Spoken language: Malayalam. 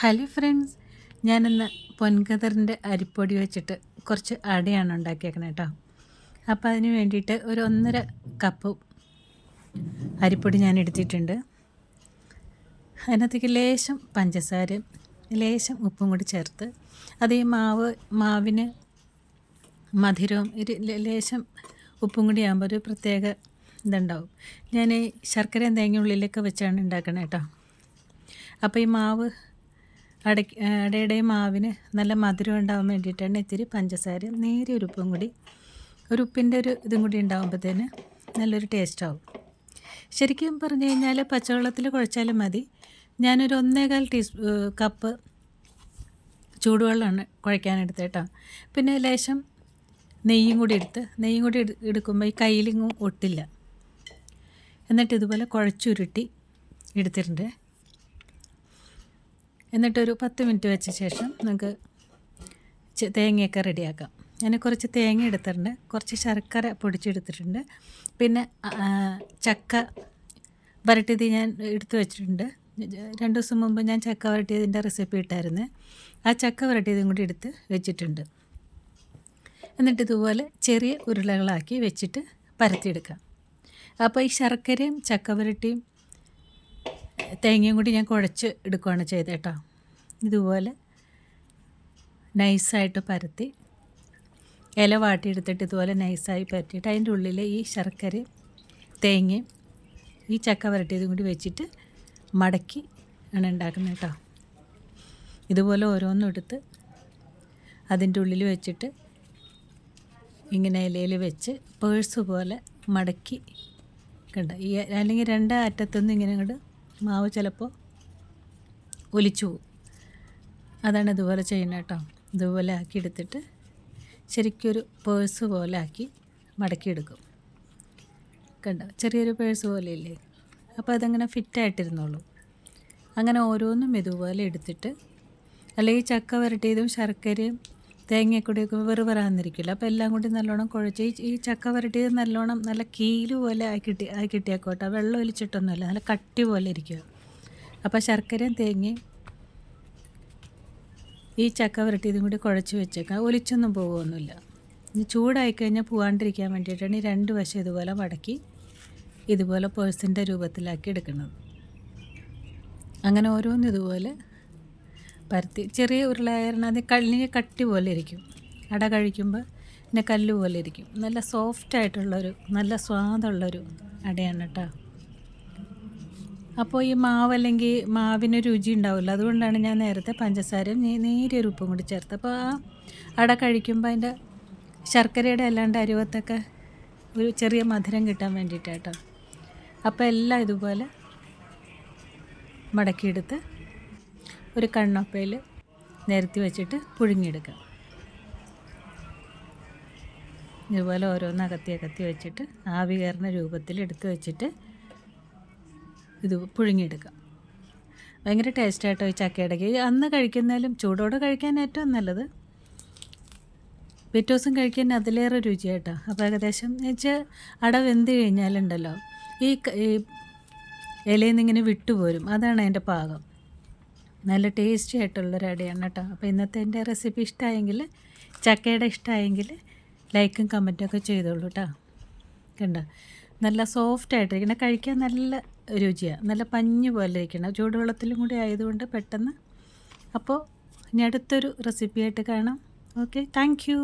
ഹലോ ഫ്രണ്ട്സ്, ഞാനിന്ന് പൊൻകതിറിൻ്റെ അരിപ്പൊടി വെച്ചിട്ട് കുറച്ച് അടയാണ് ഉണ്ടാക്കിയേക്കണേ കേട്ടോ. അപ്പോൾ അതിന് വേണ്ടിയിട്ട് ഒരു 1.5 കപ്പ് അരിപ്പൊടി ഞാൻ എടുത്തിട്ടുണ്ട്. അതിനകത്തേക്ക് ലേശം പഞ്ചസാരയും ലേശം ഉപ്പും കൂടി ചേർത്ത് അത് ഈ മാവിന് മധുരവും ലേശം ഉപ്പും കൂടി ആകുമ്പോൾ ഒരു പ്രത്യേക ഇതുണ്ടാവും. ഞാൻ ഈ ശർക്കരയും തേങ്ങ ഉള്ളിലൊക്കെ വെച്ചാണ് ഉണ്ടാക്കണേ കേട്ടോ. അപ്പോൾ ഈ മാവ് അടയുടെ മാവിന് നല്ല മധുരം ഉണ്ടാകാൻ വേണ്ടിയിട്ടാണ് ഇത്തിരി പഞ്ചസാരയും നേരിയ ഒരു ഉപ്പും കൂടി, ഒരു ഉപ്പിൻ്റെ ഒരു ഇതും കൂടി ഉണ്ടാകുമ്പോഴത്തേന് നല്ലൊരു ടേസ്റ്റാവും. ശരിക്കും പറഞ്ഞു കഴിഞ്ഞാൽ പച്ചവെള്ളത്തിൽ കുഴച്ചാലും മതി. ഞാനൊരു 1.25 കപ്പ് ചൂടുവെള്ളമാണ് കുഴയ്ക്കാനെടുത്ത് കേട്ടോ. പിന്നെ ലേശം നെയ്യും കൂടി എടുക്കുമ്പോൾ ഈ കയ്യിലിങ്ങും ഒട്ടില്ല. എന്നിട്ട് ഇതുപോലെ കുഴച്ചുരുട്ടി എടുത്തിട്ടുണ്ട്. എന്നിട്ടൊരു 10 മിനിറ്റ് വെച്ച ശേഷം നമുക്ക് തേങ്ങയൊക്കെ റെഡിയാക്കാം. ഞാൻ കുറച്ച് തേങ്ങ എടുത്തിട്ടുണ്ട്, കുറച്ച് ശർക്കര പൊടിച്ചെടുത്തിട്ടുണ്ട്, പിന്നെ ചക്ക വരട്ടിയത് ഞാൻ എടുത്തു വെച്ചിട്ടുണ്ട്. 2 ദിവസം മുമ്പ് ഞാൻ ചക്ക വരട്ടിയതിൻ്റെ റെസിപ്പി ഇട്ടായിരുന്നു. ആ ചക്ക വരട്ടിയതും കൂടി എടുത്ത് വെച്ചിട്ടുണ്ട്. എന്നിട്ട് ഇതുപോലെ ചെറിയ ഉരുളകളാക്കി വെച്ചിട്ട് പരത്തിയെടുക്കാം. അപ്പോൾ ഈ ശർക്കരയും ചക്ക വരട്ടിയും തേങ്ങയും കൂടി ഞാൻ കുഴച്ച് എടുക്കുകയാണ് ചെയ്തത് കേട്ടോ. ഇതുപോലെ നൈസായിട്ട് പരത്തി ഇല വാട്ടിയെടുത്തിട്ട് ഇതുപോലെ നൈസായി പരത്തിയിട്ട് അതിൻ്റെ ഉള്ളിൽ ഈ ശർക്കരയും തേങ്ങയും ഈ ചക്ക വരട്ടിയതും കൂടി വെച്ചിട്ട് മടക്കി ആണ് ഉണ്ടാക്കുന്നത് കേട്ടോ. ഇതുപോലെ ഓരോന്നും എടുത്ത് അതിൻ്റെ ഉള്ളിൽ വെച്ചിട്ട് ഇങ്ങനെ ഇലയിൽ വെച്ച് പേഴ്സ് പോലെ മടക്കി കണ്ട ഈ അല്ലെങ്കിൽ 2 അറ്റത്തുനിന്ന് ഇങ്ങനെ അങ്ങോട്ട് മാവ് ചിലപ്പോൾ ഒലിച്ചു പോകും. അതാണ് ഇതുപോലെ ചെയ്യുന്നത് കേട്ടോ. ഇതുപോലെ ആക്കി എടുത്തിട്ട് ശരിക്കൊരു പേഴ്സ് പോലെ ആക്കി മടക്കിയെടുക്കും. കണ്ടോ, ചെറിയൊരു പേഴ്സ് പോലെ ഇല്ലേ? അപ്പോൾ അതങ്ങനെ ഫിറ്റായിട്ടിരുന്നുള്ളൂ. അങ്ങനെ ഓരോന്നും ഇതുപോലെ എടുത്തിട്ട്, അല്ലെങ്കിൽ ചക്ക വരട്ടിയതും ശർക്കരയും തേങ്ങയൊക്കെ വെറുവരാന്നിരിക്കില്ല. അപ്പോൾ എല്ലാം കൂടി നല്ലോണം കുഴച്ച് ഈ ചക്ക വരട്ടിയത് നല്ലോണം നല്ല കീല് പോലെ ആയി കിട്ടിയാക്കോട്ടെ. വെള്ളം ഒലിച്ചിട്ടൊന്നുമില്ല, നല്ല കട്ടി പോലെ ഇരിക്കുക. അപ്പോൾ ശർക്കരയും തേങ്ങയും ഈ ചക്ക വരട്ടിയതും കൂടി കുഴച്ച് വെച്ചേക്കാം. ഒലിച്ചൊന്നും പോകുമൊന്നുമില്ല. ഇനി ചൂടായിക്കഴിഞ്ഞാൽ പോകാണ്ടിരിക്കാൻ വേണ്ടിയിട്ടാണ് ഈ 2 വശം ഇതുപോലെ മടക്കി ഇതുപോലെ പേഴ്സിൻ്റെ രൂപത്തിലാക്കി എടുക്കുന്നത്. അങ്ങനെ ഓരോന്നും ഇതുപോലെ പരത്തി ചെറിയ ഉരുളായിരുന്നു. അത് കല്ലിന് കട്ടി പോലെ ഇരിക്കും. അട കഴിക്കുമ്പോൾ പിന്നെ കല്ല് പോലെ ഇരിക്കും. നല്ല സോഫ്റ്റായിട്ടുള്ളൊരു നല്ല സ്വാദുള്ളൊരു അടയാണ് കേട്ടോ. അപ്പോൾ ഈ മാവല്ലെങ്കിൽ മാവിന് രുചി ഉണ്ടാവില്ല. അതുകൊണ്ടാണ് ഞാൻ നേരത്തെ പഞ്ചസാരയും നേരിയൊരു ഉപ്പും കൂടി ചേർത്ത്. അപ്പോൾ ആ അട കഴിക്കുമ്പോൾ അതിൻ്റെ ശർക്കരയുടെ അല്ലാണ്ട് അരുവത്തൊക്കെ ഒരു ചെറിയ മധുരം കിട്ടാൻ വേണ്ടിയിട്ടാട്ടോ. അപ്പോൾ എല്ലാം ഇതുപോലെ മടക്കിയെടുത്ത് ഒരു കണ്ണപ്പയിൽ നിരത്തി വെച്ചിട്ട് പുഴുങ്ങിയെടുക്കാം. ഇതുപോലെ ഓരോന്ന് അകത്തി വെച്ചിട്ട് ആവി കയറുന്ന രൂപത്തിൽ എടുത്ത് വെച്ചിട്ട് ഇത് പുഴുങ്ങിയെടുക്കാം. ഭയങ്കര ടേസ്റ്റായിട്ടോ ഈ ചക്കയിടയ്ക്ക്. അന്ന് കഴിക്കുന്നതിലും ചൂടോടെ കഴിക്കാൻ ഏറ്റവും നല്ലത്. പിറ്റേ ദിവസം കഴിക്കാൻ അതിലേറെ രുചിയായിട്ടോ. അപ്പോൾ ഏകദേശം വെച്ചാൽ അട വെന്ത് കഴിഞ്ഞാലുണ്ടല്ലോ ഈ ഇലയിൽ നിന്ന് ഇങ്ങനെ വിട്ടുപോരും. അതാണ് അതിൻ്റെ പാകം. നല്ല ടേസ്റ്റി ആയിട്ടുള്ളൊരു അടയാണ് കേട്ടോ. അപ്പോൾ ഇന്നത്തെ എൻ്റെ റെസിപ്പി ഇഷ്ടമായെങ്കിൽ, ചക്കയുടെ ഇഷ്ടമായെങ്കിൽ ലൈക്കും കമൻറ്റും ഒക്കെ ചെയ്തോളൂ കേട്ടോ. കണ്ടോ, നല്ല സോഫ്റ്റായിട്ടിരിക്കണം, കഴിക്കാൻ നല്ല രുചിയാണ്. നല്ല പഞ്ഞ് പോലെ ഇരിക്കണം, ചൂടുവെള്ളത്തിലും കൂടി ആയതുകൊണ്ട് പെട്ടെന്ന്. അപ്പോൾ ഇനി അടുത്തൊരു റെസിപ്പിയായിട്ട് കാണാം. Okay, thank you.